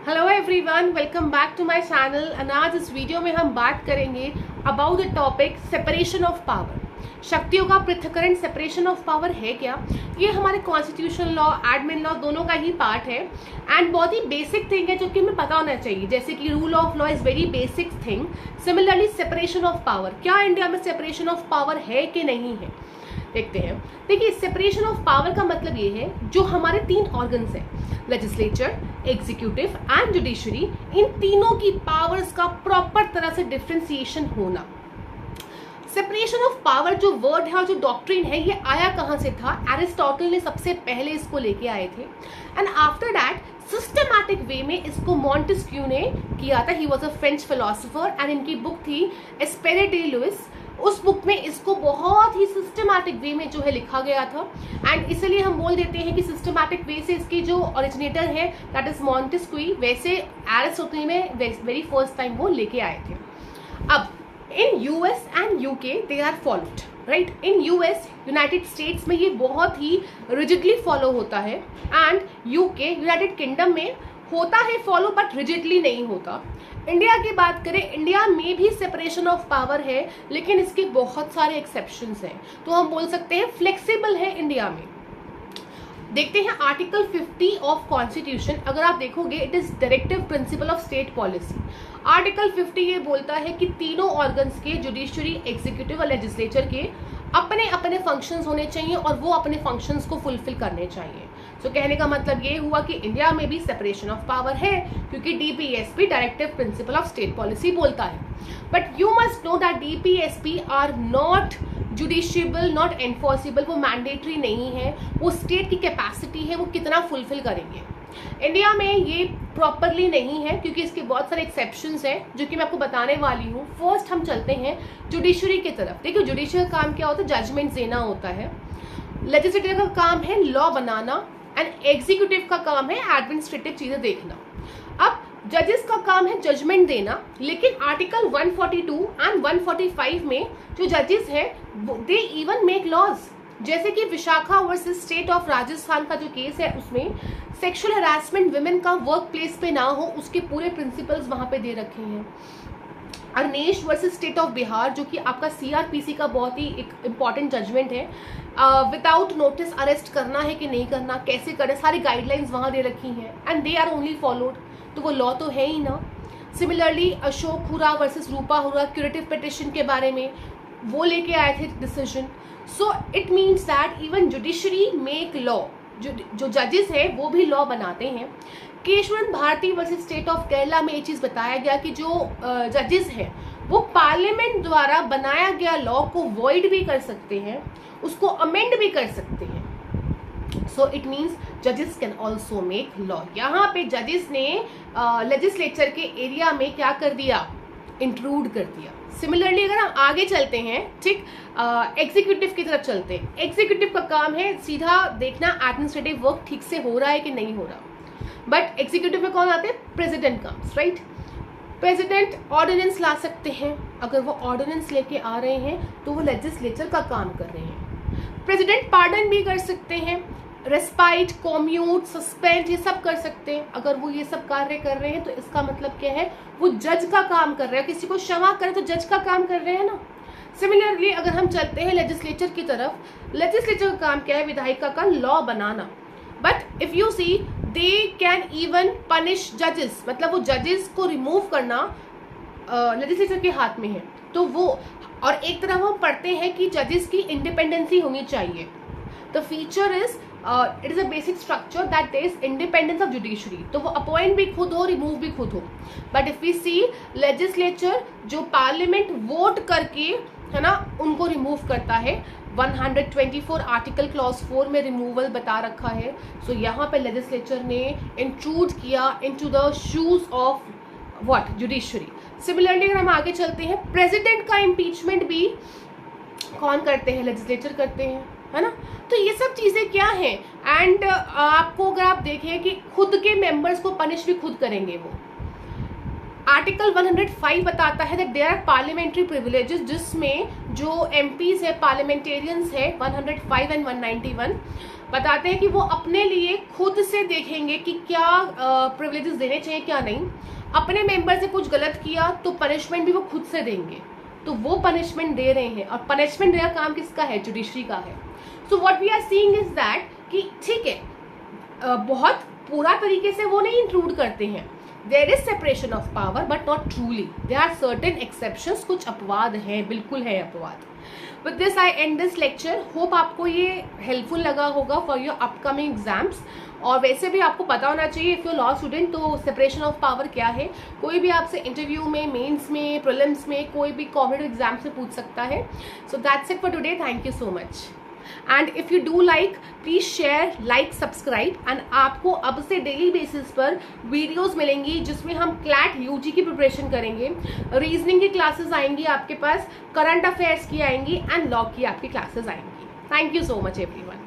Hello everyone, welcome back to my channel. और आज इस वीडियो में हम बात करेंगे about the topic separation of power. शक्तियों का पृथक्करण, सेपरेशन ऑफ पावर है क्या? ये हमारे कॉन्स्टिट्यूशन लॉ, एडमिन लॉ दोनों का ही पार्ट है एंड बहुत ही बेसिक थिंग है जो कि हमें पता होना चाहिए। जैसे कि rule of law is very basic thing, similarly separation of power, क्या इंडिया में सेपरेशन ऑफ पावर है कि नहीं है, देखते हैं। देखिए, सेपरेशन ऑफ पावर का मतलब ये है जो हमारे तीन ऑर्गन्स हैं, लेजिस्लेचर, एग्जीक्यूटिव एंड जुडिशरी, इन तीनों की पावर्स का प्रॉपर तरह से डिफरेंशिएशन होना। सेपरेशन ऑफ पावर जो वर्ड है और जो डॉक्ट्रिन है, ये आया कहां से था? एरिस्टोटल ने सबसे पहले इसको लेके आए थे and after that systematic way में इसको मॉन्टेस्क्यू ने किया था। He was a French philosopher and इनकी बुक थी एस्पेरे डे लुइस। उस बुक में इसको बहुत ही सिस्टमैटिक वे में जो है लिखा गया था एंड इसलिए हम बोल देते हैं कि सिस्टमैटिक वे से इसके जो ओरिजिनेटर है दैट इज मॉन्टेस्क्यू, वैसे एरिस्टोटल में वेरी फर्स्ट टाइम वो लेके आए थे। अब in US and UK they are followed, right? In US, United States में ये बहुत ही रिजिडली फॉलो होता है एंड यूके, यूनाइटेड किंगडम में होता है फॉलो बट रिजिडली नहीं होता। इंडिया की बात करें, इंडिया में भी सेपरेशन ऑफ पावर है लेकिन इसके बहुत सारे एक्सेप्शंस हैं, तो हम बोल सकते हैं फ्लेक्सिबल है इंडिया में। देखते हैं आर्टिकल 50 ऑफ कॉन्स्टिट्यूशन। अगर आप देखोगे, it is directive principle of state policy. Article 50 ये बोलता है कि तीनों ऑर्गन्स के, जुडिशरी, एग्जीक्यूटिव और लेजिस्लेचर के अपने अपने फंक्शंस होने चाहिए और वो अपने फंक्शंस को फुलफिल करने चाहिए। तो कहने का मतलब ये हुआ कि इंडिया में भी सेपरेशन ऑफ पावर है क्योंकि DPSP directive principle of state policy बोलता है। But you must know that DPSP are not justiciable, not enforceable. वो मैंडेटरी नहीं है, वो स्टेट की कैपेसिटी है, वो कितना फुलफिल करेंगे। इंडिया में ये प्रॉपरली नहीं है क्योंकि इसके बहुत सारे एक्सेप्शंस हैं जो कि मैं आपको बताने वाली हूँ। फर्स्ट हम चलते हैं जुडिशरी की तरफ। देखिए, जुडिशरी का काम क्या होता है? जजमेंट देना होता है। लेजिस्लेटिव का काम है लॉ बनाना एंड एग्जीक्यूटिव का काम है एडमिनिस्ट्रेटिव चीजें देखना। अब जजेस का काम है जजमेंट देना, लेकिन आर्टिकल 142 एंड 145 में जो जजेस है दे इवन मेक लॉज। जैसे कि Vishakha versus state of Rajasthan का जो केस है, उसमें सेक्सुअल हरासमेंट विमेन का वर्क प्लेस पे ना हो, उसके पूरे प्रिंसिपल्स वहां पे दे रखे हैं। Arnesh versus state of Bihar, जो कि आपका सीआरपीसी का बहुत ही एक इम्पॉर्टेंट जजमेंट है, विदाउट नोटिस अरेस्ट करना है कि नहीं करना, कैसे करें, सारी गाइडलाइंस वहां दे रखी हैं and they are only followed, तो वो लॉ तो है ही ना। सिमिलरली अशोक हुरा वर्सेस रूपा हुरा, क्यूरेटिव पिटिशन के बारे में वो लेके आए थे decision. So it means that even judiciary make law, जो जजेस है वो भी लॉ बनाते हैं। Kesavan Bharati versus state of Kerala में ये चीज बताया गया कि जो जजेस हैं वो पार्लियामेंट द्वारा बनाया गया लॉ को वॉइड भी कर सकते हैं, उसको अमेंड भी कर सकते हैं। सो इट मीन्स जजेस कैन ऑल्सो मेक लॉ। यहाँ पे जजेस ने लेजिस्लेचर के एरिया में क्या कर दिया? इंक्लूड कर दिया। सिमिलरली अगर हम आगे चलते हैं, ठीक, एग्जीक्यूटिव की तरफ चलते हैं। एग्जीक्यूटिव का काम है सीधा देखना एडमिनिस्ट्रेटिव वर्क ठीक से हो रहा है कि नहीं हो रहा। बट एग्जीक्यूटिव में कौन आते हैं? President comes, right? President ordinance ला सकते हैं, अगर वो ऑर्डिनेंस लेके आ रहे हैं तो वो लेजिस्लेचर का काम कर रहे हैं। प्रेसिडेंट पार्डन भी कर सकते हैं, रेस्पाइट, कॉम्यूट, सस्पेंड, ये सब कर सकते हैं। अगर वो ये सब कार्य कर रहे हैं तो इसका मतलब क्या है? वो जज का काम कर रहे हैं। किसी को क्षमा करें तो जज का काम कर रहे हैं ना। सिमिलरली अगर हम चलते हैं लेजिस्लेचर की तरफ, लेजिस्लेचर का काम क्या है? विधायिका का लॉ बनाना। But if you see, they can even punish जजेस, मतलब वो जजेस को रिमूव करना लेजिस्लेचर के हाथ में है। तो वो, और एक तरफ हम पढ़ते हैं कि जजेस की इंडिपेंडेंसी होनी चाहिए। The feature is it is a basic structure that there is independence of judiciary, तो वो अपॉइंट भी खुद हो, रिमूव भी खुद हो। But if we see, legislature जो पार्लियामेंट वोट करके, है ना, उनको रिमूव करता है। 124 आर्टिकल क्लॉज 4 में रिमूवल बता रखा है। सो यहाँ पे लेजिस्लेचर ने इंट्रूड किया into the shoes of what? Judiciary. Similarly अगर हम आगे चलते हैं, प्रेसिडेंट का इम्पीचमेंट भी कौन करते हैं? लेजिस्लेचर करते हैं, है ना। तो ये सब चीजें क्या हैं? एंड आपको अगर आप देखें कि खुद के मेंबर्स को पनिश भी खुद करेंगे वो। आर्टिकल 105 बताता है that there are parliamentary privileges, जिसमें जो एमपीज है, पार्लियामेंटेरियंस है, 105 एंड 191, बताते हैं कि वो अपने लिए खुद से देखेंगे कि क्या प्रिविलेजेस देने चाहिए क्या नहीं। अपने मेंबर से कुछ गलत किया तो पनिशमेंट भी वो खुद से देंगे, तो वो पनिशमेंट दे रहे हैं, और पनिशमेंट देने का काम किसका है? जुडिशरी का है। So what we are seeing is that कि ठीक है, बहुत पूरा तरीके से वो नहीं इंक्लूड करते हैं, there is separation of power but not truly, there are certain exceptions, कुछ अपवाद हैं, बिल्कुल है अपवाद। With this I end this lecture. Hope आपको ये हेल्पफुल लगा होगा फॉर योर अपकमिंग एग्जाम्स। और वैसे भी आपको पता होना चाहिए इफ यू लॉ स्टूडेंट तो सेपरेशन ऑफ पावर क्या है। कोई भी आपसे इंटरव्यू में, मेंस में, प्रीलिम्स में, कोई भी कॉम्पिटिटिव एग्जाम से पूछ सकता है। So that's it for today, thank you so much. And if you do like, please share, like, subscribe. And आपको अब से डेली बेसिस पर वीडियोस मिलेंगी जिसमें हम क्लैट यूजी की प्रिपरेशन करेंगे, रीजनिंग की क्लासेस आएंगी आपके पास, करंट अफेयर्स की आएंगी, एंड लॉ की आपकी क्लासेस आएंगी। Thank you so much everyone.